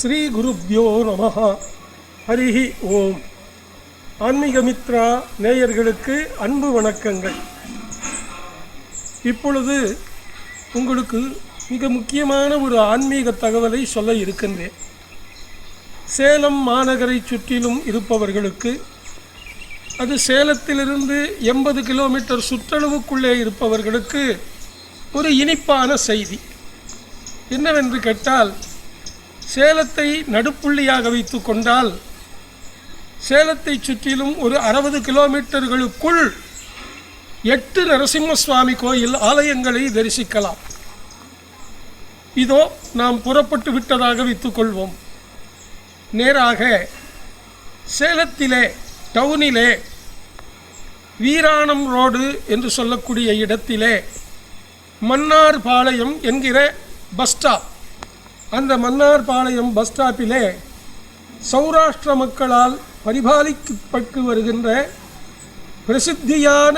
ஸ்ரீ குருப்யோ நமஹ. ஹரிஹி ஓம். ஆன்மீக மித்ரா நேயர்களுக்கு அன்பு வணக்கங்கள். இப்பொழுது உங்களுக்கு மிக முக்கியமான ஒரு ஆன்மீக தகவலை சொல்ல இருக்கின்றேன். சேலம் மாநகரை சுற்றிலும் இருப்பவர்களுக்கு, அது சேலத்திலிருந்து 80 கிலோமீட்டர் சுற்றளவுக்குள்ளே இருப்பவர்களுக்கு ஒரு இனிப்பான செய்தி என்னவென்று கேட்டால், சேலத்தை நடுப்புள்ளியாக வைத்து கொண்டால் சேலத்தை சுற்றிலும் ஒரு 60 கிலோமீட்டர்களுக்குள் 8 நரசிம்ம சுவாமி கோயில் ஆலயங்களை தரிசிக்கலாம். இதோ நாம் புறப்பட்டு விட்டதாக வைத்துக்கொள்வோம். நேராக சேலத்திலே டவுனிலே வீராணம் ரோடு என்று சொல்லக்கூடிய இடத்திலே மன்னார்பாளையம் என்கிற பஸ் ஸ்டாப், அந்த மன்னார்பாளையம் பஸ் ஸ்டாப்பிலே சௌராஷ்டிர மக்களால் பரிபாலிக்கப்பட்டு வருகின்ற பிரசித்தியான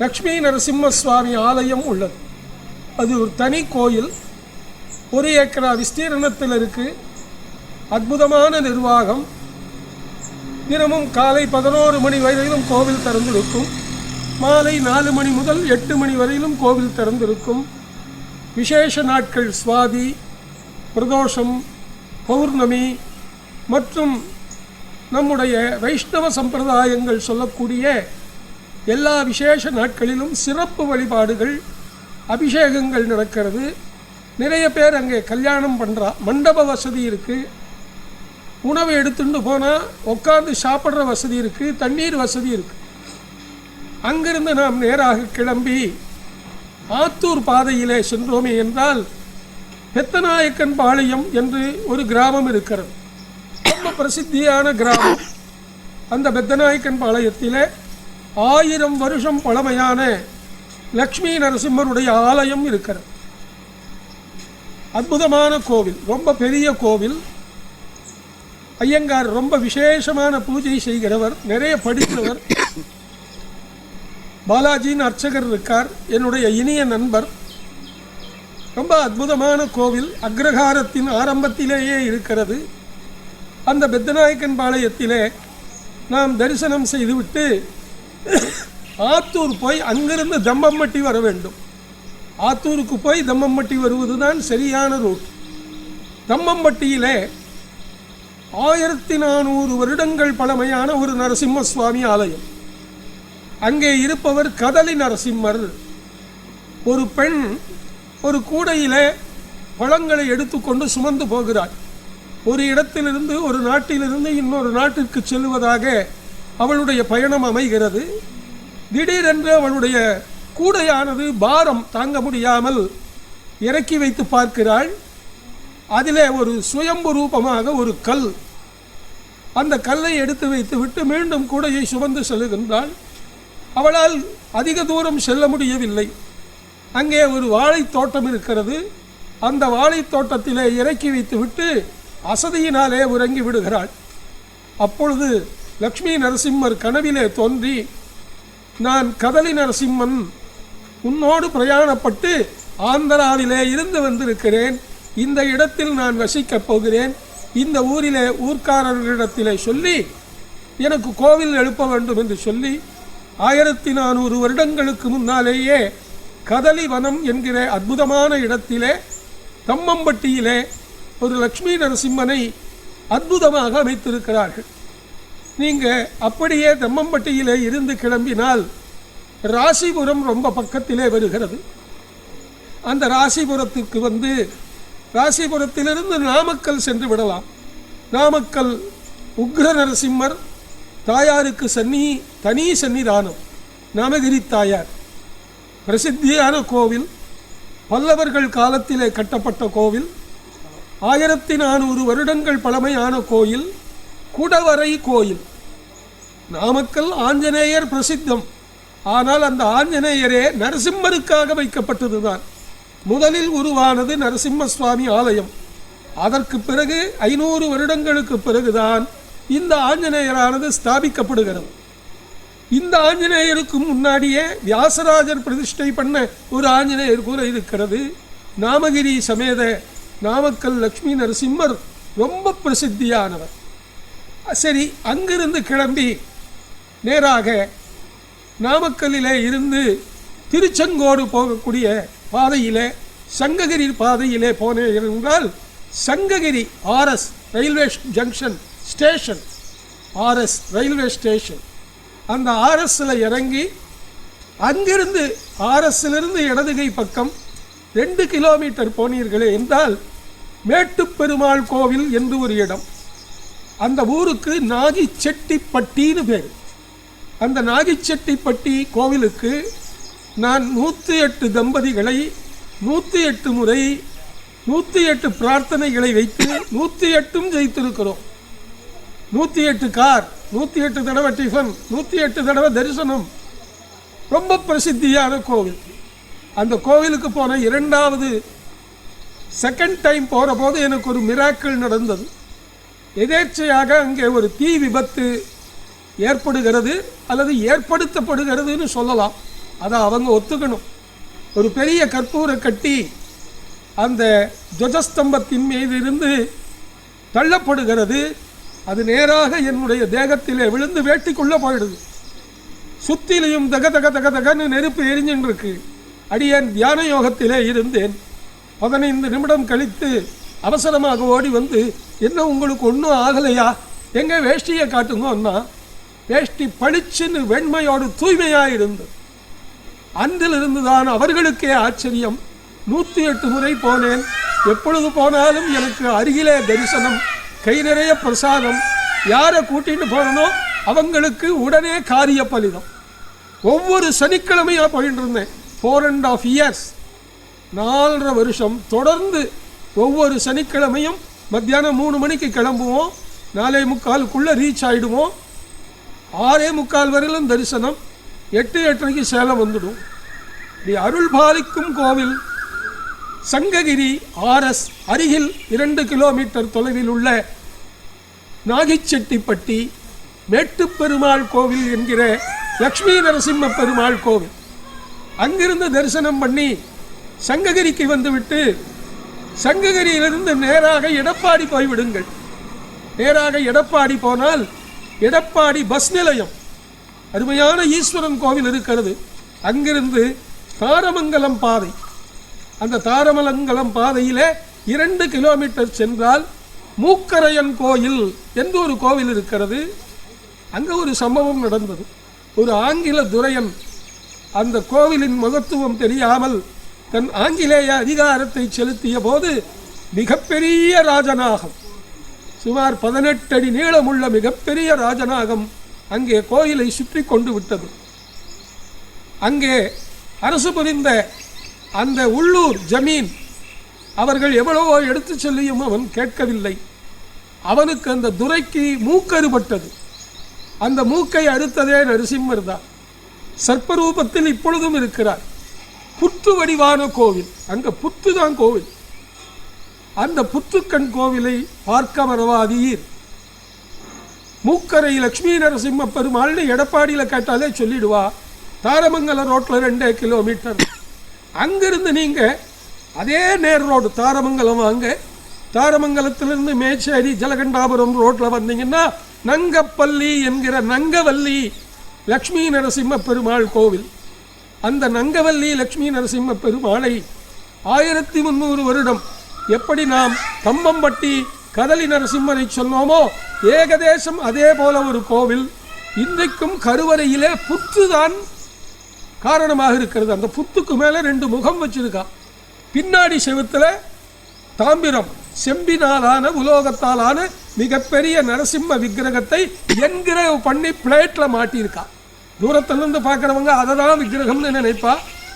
லக்ஷ்மி நரசிம்ம சுவாமி ஆலயம் உள்ளது. அது ஒரு தனி கோயில், 1 ஏக்கரா விஸ்தீரணத்தில் இருக்குது. அற்புதமான நிர்வாகம். தினமும் காலை 11 மணி வரையிலும் கோவில் திறந்திருக்கும். மாலை 4 மணி முதல் 8 மணி வரையிலும் கோவில் திறந்திருக்கும். விசேஷ நாட்கள் சுவாதி, பிரதோஷம், பௌர்ணமி மற்றும் நம்முடைய வைஷ்ணவ சம்பிரதாயங்கள் சொல்லக்கூடிய எல்லா விசேஷ நாட்களிலும் சிறப்பு வழிபாடுகள், அபிஷேகங்கள் நடக்கிறது. நிறைய பேர் அங்கே கல்யாணம் பண்ணுறா. மண்டப வசதி இருக்குது. உணவு எடுத்துட்டு போனால் உட்காந்து சாப்பிட்ற வசதி இருக்குது. தண்ணீர் வசதி இருக்குது. அங்கிருந்து நாம் நேராக கிளம்பி ஆத்தூர் பாதையிலே சென்றோமே என்றால் பெத்தநாயக்கன் பாளையம் என்று ஒரு கிராமம் இருக்கிறது. ரொம்ப பிரசித்தியான கிராமம். அந்த பெத்தநாயக்கன் பாளையத்தில் 1000 வருஷம் பழமையான லக்ஷ்மி நரசிம்மருடைய ஆலயம் இருக்கிறது. அற்புதமான கோவில், ரொம்ப பெரிய கோவில். ஐயங்கார் ரொம்ப விசேஷமான பூஜை செய்கிறவர், நிறைய படித்தவர். பாலாஜின்னு அர்ச்சகர் இருக்கார், என்னுடைய இனிய நண்பர். ரொம்ப அற்புதமான கோவில். அக்ரஹாரத்தின் ஆரம்பத்திலேயே இருக்கிறது. அந்த பெத்தநாயக்கன் பாளையத்திலே நாம் தரிசனம் செய்துவிட்டு ஆத்தூர் போய் அங்கிருந்து தம்மம்பட்டி வர வேண்டும். ஆத்தூருக்கு போய் தம்மம்பட்டி வருவது தான் சரியான ரூட். தம்மம்பட்டியிலே 1400 வருடங்கள் பழமையான ஒரு நரசிம்ம சுவாமி ஆலயம். அங்கே இருப்பவர் கதலி நரசிம்மர். ஒரு பெண் ஒரு கூடையிலே பழங்களை எடுத்துக்கொண்டு சுமந்து போகிறார். ஒரு இடத்திலிருந்து, ஒரு நாட்டிலிருந்து இன்னொரு நாட்டிற்கு செல்வதாக அவளுடைய பயணம் அமைகிறது. திடீரென்று அவளுடைய கூடையானது பாரம் தாங்க முடியாமல் இறக்கி வைத்து பார்க்கிறாள். அதிலே ஒரு சுயம்பு ரூபமாக ஒரு கல். அந்த கல்லை எடுத்து வைத்து விட்டு மீண்டும் கூடையை சுமந்து செல்கின்றாள். அவளால் அதிக தூரம் செல்ல முடியவில்லை. அங்கே ஒரு வாழைத் தோட்டம் இருக்கிறது. அந்த வாழைத் தோட்டத்திலே இறக்கி வைத்து விட்டு அசதியினாலே உறங்கி விடுகிறாள். அப்பொழுது லக்ஷ்மி நரசிம்மர் கனவிலே தோன்றி, நான் கதலி நரசிம்மன், உன்னோடு பிரயாணப்பட்டு ஆந்திராவிலே இருந்து வந்திருக்கிறேன். இந்த இடத்தில் நான் வசிக்கப் போகிறேன். இந்த ஊரிலே ஊர்க்காரர்களிடத்திலே சொல்லி எனக்கு கோவில் எழுப்ப வேண்டும் என்று சொல்லி 1400 வருடங்களுக்கு முன்னாலேயே கதலி வனம் என்கிற அற்புதமான இடத்திலே தம்மம்பட்டியிலே ஒரு லக்ஷ்மி நரசிம்மனை அற்புதமாக அமைத்திருக்கிறார்கள். நீங்கள் அப்படியே தம்மம்பட்டியிலே இருந்து கிளம்பினால் ராசிபுரம் ரொம்ப பக்கத்திலே வருகிறது. அந்த ராசிபுரத்துக்கு வந்து ராசிபுரத்திலிருந்து நாமக்கல் சென்று விடலாம். நாமக்கல் உக்ர நரசிம்மர் தாயாருக்கு தனி சன்னிதானம். நாமகிரி தாயார் பிரசித்தியான கோவில். பல்லவர்கள் காலத்திலே கட்டப்பட்ட கோவில். 1400 வருடங்கள் பழமையான கோயில். குடவரை கோயில். நாமக்கல் ஆஞ்சநேயர் பிரசித்தம். ஆனால் அந்த ஆஞ்சநேயரே நரசிம்மருக்காக வைக்கப்பட்டதுதான். முதலில் உருவானது நரசிம்ம சுவாமி ஆலயம். அதற்கு பிறகு 500 வருடங்களுக்கு பிறகுதான் இந்த ஆஞ்சநேயரானது ஸ்தாபிக்கப்படுகிறது. இந்த ஆஞ்சநேயருக்கு முன்னாடியே வியாசராஜர் பிரதிஷ்டை பண்ண ஒரு ஆஞ்சநேயர் கூட இருக்கிறது. நாமகிரி சமேத நாமக்கல் லக்ஷ்மி நரசிம்மர் ரொம்ப பிரசித்தியானவர். சரி, அங்கிருந்து கிளம்பி நேராக நாமக்கல்லிலே இருந்து திருச்செங்கோடு போகக்கூடிய பாதையிலே சங்ககிரி பாதையிலே போனேன் என்றால், Sankagiri RS railway junction station, RS railway station, அந்த ஆர்எஸ்ஸில் இறங்கி அங்கிருந்து ஆர்எஸ்ஸிலிருந்து இடதுகை பக்கம் 2 கிலோமீட்டர் போனீர்களே என்றால் மேட்டுப்பெருமாள் கோவில் என்று ஒரு இடம். அந்த ஊருக்கு நாகிச்செட்டிப்பட்டின்னு பேர். அந்த நாகிச்செட்டிப்பட்டி கோவிலுக்கு நான் 108 தம்பதிகளை 108 முறை 108 பிரார்த்தனைகளை வைத்து 108ம் ஜெயித்திருக்கிறோம். 108 கார், 108 தடவை டிஃபன், 108 தடவை தரிசனம். ரொம்ப பிரசித்தியான கோவில். அந்த கோவிலுக்கு போன செகண்ட் டைம் போகிற போது எனக்கு ஒரு மிராக்கிள் நடந்தது. எதேச்சையாக அங்கே ஒரு தீ விபத்து ஏற்படுகிறது அல்லது ஏற்படுத்தப்படுகிறதுன்னு சொல்லலாம். அதை அவங்க ஒத்துக்கணும். ஒரு பெரிய கற்பூரை கட்டி அந்த துவஜஸ்தம்பத்தின் மீது இருந்து தள்ளப்படுகிறது. அது நேராக என்னுடைய தேகத்திலே விழுந்து வேட்டிக்குள்ளே போயிடுது. சுத்திலையும் தக தக தக தகன்னு நெருப்பு எரிஞ்சுன்னு இருக்கு. அடியேன் தியான யோகத்திலே இருந்தேன். 15 நிமிடம் கழித்து அவசரமாக ஓடி வந்து, என்ன உங்களுக்கு ஒன்றும் ஆகலையா, எங்கே வேஷ்டியை காட்டுங்கன்னா, வேஷ்டி பளிச்சுன்னு வெண்மையோடு தூய்மையாக இருந்தது. அன்றிலிருந்து தான் அவர்களுக்கே ஆச்சரியம். 108 முறை போனேன். எப்பொழுது போனாலும் எனக்கு அருகிலே தரிசனம், கை நிறைய பிரசாதம். யாரை கூட்டிட்டு போனனோ அவங்களுக்கு உடனே காரிய பலிதம். ஒவ்வொரு சனிக்கிழமையாக போயிட்டு இருந்தேன். 4.5 years, 4.5 வருஷம் தொடர்ந்து ஒவ்வொரு சனிக்கிழமையும் மத்தியானம் 3 மணிக்கு கிளம்புவோம். 4:45 ரீச் ஆகிடுவோம். 6:45 வரையிலும் தரிசனம். 8:30 சேலம் வந்துடும். இப்படி அருள் பாலிக்கும் கோவில் சங்ககிரி ஆர்எஸ் அருகில் 2 கிலோமீட்டர் தொலைவில் உள்ள நாகிச்செட்டிப்பட்டி மேட்டுப்பெருமாள் கோவில் என்கிற லக்ஷ்மி நரசிம்ம பெருமாள் கோவில். அங்கிருந்து தரிசனம் பண்ணி சங்ககிரிக்கு வந்துவிட்டு சங்ககிரியிலிருந்து நேராக எடப்பாடி போய்விடுங்கள். நேராக எடப்பாடி போனால் எடப்பாடி பஸ் நிலையம், அருமையான ஈஸ்வரன் கோவில் இருக்கிறது. அங்கிருந்து தாரமங்கலம் பாதை, அந்த தாரமங்கலம் பாதையிலே 2 கிலோமீட்டர் சென்றால் மூக்கரையன் கோயில் என்று ஒரு கோவில் இருக்கிறது. அங்கே ஒரு சம்பவம் நடந்தது. ஒரு ஆங்கில துரையன் அந்த கோவிலின் மகத்துவம் தெரியாமல் தன் ஆங்கிலேய அதிகாரத்தை செலுத்திய போது மிகப்பெரிய ராஜநாகம், சுமார் 18 அடி நீளமுள்ள மிகப்பெரிய ராஜநாகம் அங்கே கோயிலை சுற்றி கொண்டு விட்டது. அங்கே அரசு புரிந்த அந்த உள்ளூர் ஜமீன் அவர்கள் எவ்வளவோ எடுத்து சொல்லியும் அவன் கேட்கவில்லை. அவனுக்கு அந்த துரைக்கு மூக்கறுபட்டது. அந்த மூக்கை அறுத்ததே நரசிம்மர் தான். சர்ப்பரூபத்தில் இப்பொழுதும் இருக்கிறார். புத்து வடிவான கோவில், அங்க புத்து தான் கோவில். அந்த புத்துக்கண் கோவிலை பார்க்க மறவாதீர். மூக்கரை லட்சுமி நரசிம்ம பெருமாள்னு எடப்பாடியில் கேட்டாலே சொல்லிடுவா. தாரமங்கலம் ரோட்டில் 2 கிலோமீட்டர். அங்கிருந்து நீங்கள் அதே நேர் ரோடு தாரமங்கலம் வாங்க. தாரமங்கலத்திலிருந்து மேச்சேரி ஜலகண்டாபுரம் ரோட்டில் வந்தீங்கன்னா நங்கப்பள்ளி என்கிற நங்கவல்லி லக்ஷ்மி நரசிம்ம பெருமாள் கோவில். அந்த நங்கவல்லி லக்ஷ்மி நரசிம்ம பெருமாளை 1300 வருடம் எப்படி நாம் கம்பம்பட்டி கதலி நரசிம்மரை சொன்னோமோ ஏகதேசம் அதே போல ஒரு கோவில். இன்றைக்கும் கருவறையிலே புத்துதான் காரணமாக இருக்கிறது. அந்த புத்துக்கு மேலே 2 முகம் வச்சிருக்கா. பின்னாடி செவுத்துல தாம்பிரம் செம்பினாலான உலோகத்தாலான மிகப்பெரிய நரசிம்ம விக்கிரகத்தை என்கிரகம் பண்ணி பிளேட்ல மாட்டியிருக்கா. தூரத்திலிருந்து பார்க்குறவங்க அதை தான் விக்கிரகம்னு நினைப்பா.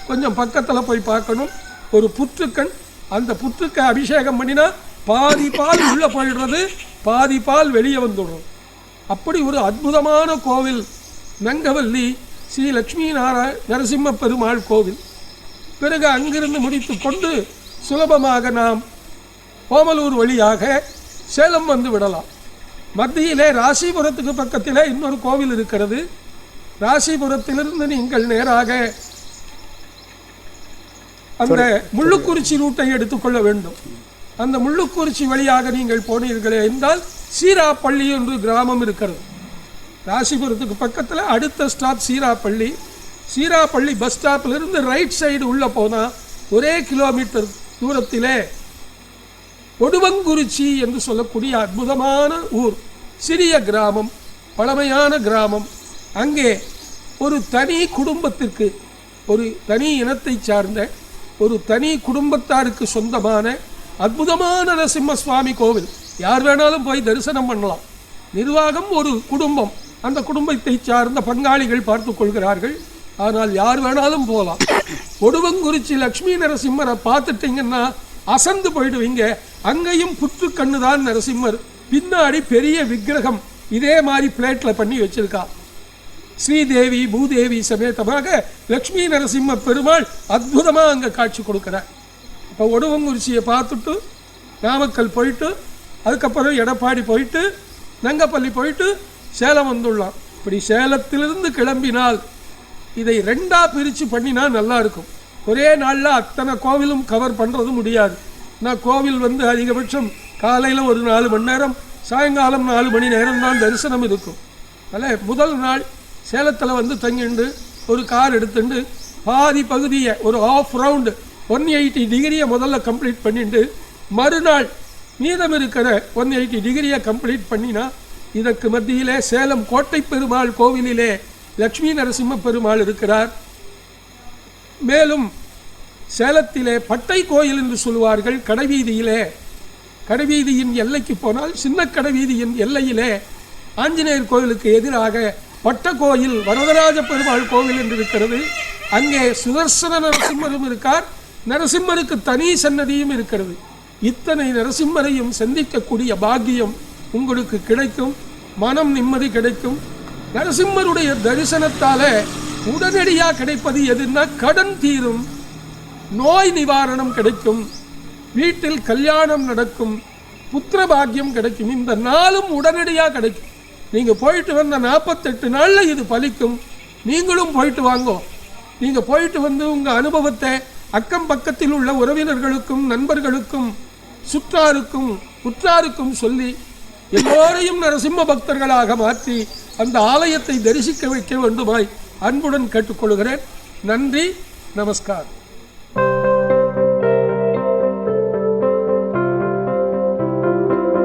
கொஞ்சம் பக்கத்தில் போய் பார்க்கணும். ஒரு புற்றுக்கண், அந்த புற்றுக்கு அபிஷேகம் பண்ணினா பாதி பால் உள்ளே போயிடுறது, பாதி பால் வெளியே வந்துடும். அப்படி ஒரு அற்புதமான கோவில் நங்கவல்லி ஸ்ரீ லக்ஷ்மி நரசிம்ம பெருமாள் கோவில். பிறகு அங்கிருந்து முடித்து கொண்டு சுலபமாக நாம் ஓமலூர் வழியாக சேலம் வந்து விடலாம். மத்தியிலே ராசிபுரத்துக்கு பக்கத்திலே இன்னொரு கோவில் இருக்கிறது. ராசிபுரத்திலிருந்து நீங்கள் நேராக அந்த முள்ளுக்குறிச்சி ரூட்டை எடுத்துக்கொள்ள வேண்டும். அந்த முள்ளுக்குறிச்சி வழியாக நீங்கள் போனீர்களே என்றால் சீராப்பள்ளி என்று கிராமம் இருக்கிறது. ராசிபுரத்துக்கு பக்கத்தில் அடுத்த ஸ்டாப் சீராப்பள்ளி. சீராப்பள்ளி பஸ் ஸ்டாப்பிலிருந்து ரைட் சைடு உள்ளே போனால் ஒரே கிலோமீட்டர் தூரத்திலே கொடுவங்குறிச்சி என்று சொல்லக்கூடிய அற்புதமான ஊர், சிறிய கிராமம், பழமையான கிராமம். அங்கே ஒரு தனி குடும்பத்திற்கு, ஒரு தனி இனத்தை சார்ந்த ஒரு தனி குடும்பத்தாருக்கு சொந்தமான அற்புதமான நரசிம்ம சுவாமி கோவில். யார் வேணாலும் போய் தரிசனம் பண்ணலாம். நிர்வாகம் ஒரு குடும்பம், அந்த குடும்பத்தை சார்ந்த பங்காளிகள் பார்த்து கொள்கிறார்கள். ஆனால் யார் வேணாலும் போகலாம். கொடுவங்குறிச்சி லக்ஷ்மி நரசிம்மரை பார்த்துட்டீங்கன்னா அசந்து போயிடுவீங்க. அங்கேயும் புற்று கண்ணுதான் நரசிம்மர். பின்னாடி பெரிய விக்கிரகம் இதே மாதிரி பிளேட்ல பண்ணி வச்சிருக்கா. ஸ்ரீதேவி பூதேவி சமேதமாக லக்ஷ்மி நரசிம்ம பெருமாள் அற்புதமாக அங்கே காட்சி கொடுக்குறார். இப்போ கொடுவங்குறிச்சியை பார்த்துட்டு நாமக்கல் போயிட்டு அதுக்கப்புறம் எடப்பாடி போயிட்டு நங்கப்பள்ளி போயிட்டு சேலம் வந்துடலாம். இப்படி சேலத்திலிருந்து கிளம்பினால் இதை ரெண்டாக பிரித்து பண்ணினா நல்லா இருக்கும். ஒரே நாளில் அத்தனை கோவிலும் கவர் பண்ணுறது முடியாது. நான் கோவில் அதிகபட்சம் காலையில் ஒரு 4 மணி நேரம், சாயங்காலம் 4 மணி நேரம் தான் தரிசனம் இருக்கும். அதில் முதல் நாள் சேலத்தில் தங்கிண்டு ஒரு கார் எடுத்துட்டு பாதி பகுதியை ஒரு ஆஃப் ரவுண்டு 180 டிகிரியை முதல்ல கம்ப்ளீட் பண்ணிட்டு மறுநாள் மீதம் இருக்கிற 180 டிகிரியை கம்ப்ளீட் பண்ணினா இதற்கு மத்தியிலே சேலம் கோட்டை பெருமாள் கோவிலிலே லக்ஷ்மி நரசிம்ம பெருமாள் இருக்கிறார். மேலும் சேலத்திலே பட்டை கோயில் என்று சொல்லுவார்கள். கடைவீதியிலே, கடைவீதியின் எல்லைக்கு போனால் சின்ன கடைவீதியின் எல்லையிலே ஆஞ்சநேயர் கோயிலுக்கு எதிராக பட்ட கோயில் வரதராஜ பெருமாள் கோவில் என்று இருக்கிறது. அங்கே சுதர்சன நரசிம்மரும் இருக்கார். நரசிம்மருக்கு தனி சன்னதியும் இருக்கிறது. இத்தனை நரசிம்மரையும் சந்திக்கக்கூடிய பாக்கியம் உங்களுக்கு கிடைக்கும். மனம் நிம்மதி கிடைக்கும். நரசிம்மருடைய தரிசனத்தால உடனடியாக கிடைப்பது எதுன்னா கடன் தீரும், நோய் நிவாரணம் கிடைக்கும், வீட்டில் கல்யாணம் நடக்கும், புத்திர பாக்கியம் கிடைக்கும். இந்த நாளும் உடனடியாக கிடைக்கும். நீங்கள் போயிட்டு வந்த 48 நாளில் இது பலிக்கும். நீங்களும் போயிட்டு வாங்கோ. நீங்கள் போயிட்டு உங்கள் அனுபவத்தை அக்கம் பக்கத்தில் உள்ள உறவினர்களுக்கும் நண்பர்களுக்கும் சுற்றாருக்கும் உற்றாருக்கும் சொல்லி எல்லோரையும் நரசிம்ம பக்தர்களாக மாற்றி அந்த ஆலயத்தை தரிசிக்க வைக்க வேண்டுமாய் அன்புடன் கேட்டுக்கொள்கிறேன். நன்றி, நமஸ்காரம்.